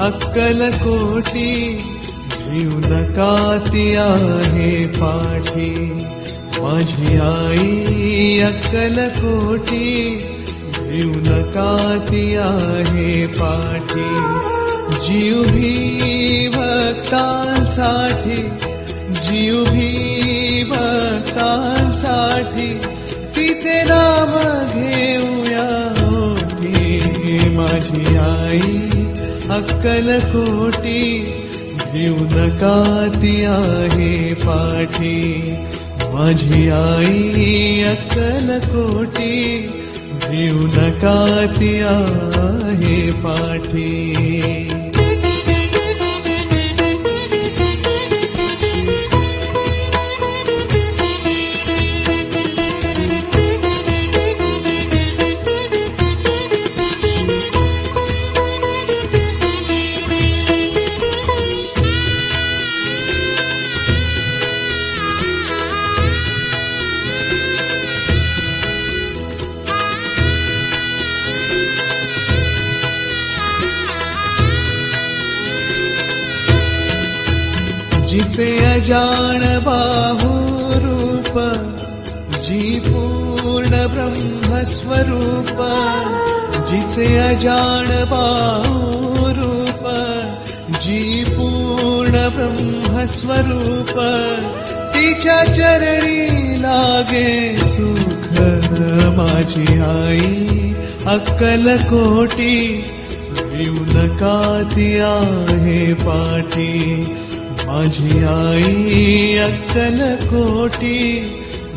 अक्कलकोटी जीवनकाती आहे पाठी माझी आई अक्कलकोटी जीवनकाती आहे पाठी जीव भी भक्तांसाठी जीव भी भक्तांसाठी तिचे नाम घेऊया ओठी माझी आई अक्कलकोटी जीवनकाती आहे पाठी माझी आई अक्कलकोटी जीवनकाती आहे पाठी जिचे अजान बाहु रूप जी पूर्ण ब्रह्मस्वरूप जिचे अजान बाहु रूप जी पूर्ण ब्रह्मस्वरूप तिच्या चरणी लागे सुख माझी आई अक्कलकोटी जीवनकाती आहे पाठी माझी आई अक्कलकोटी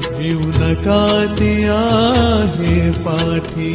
जीवनकाती आहे पाठी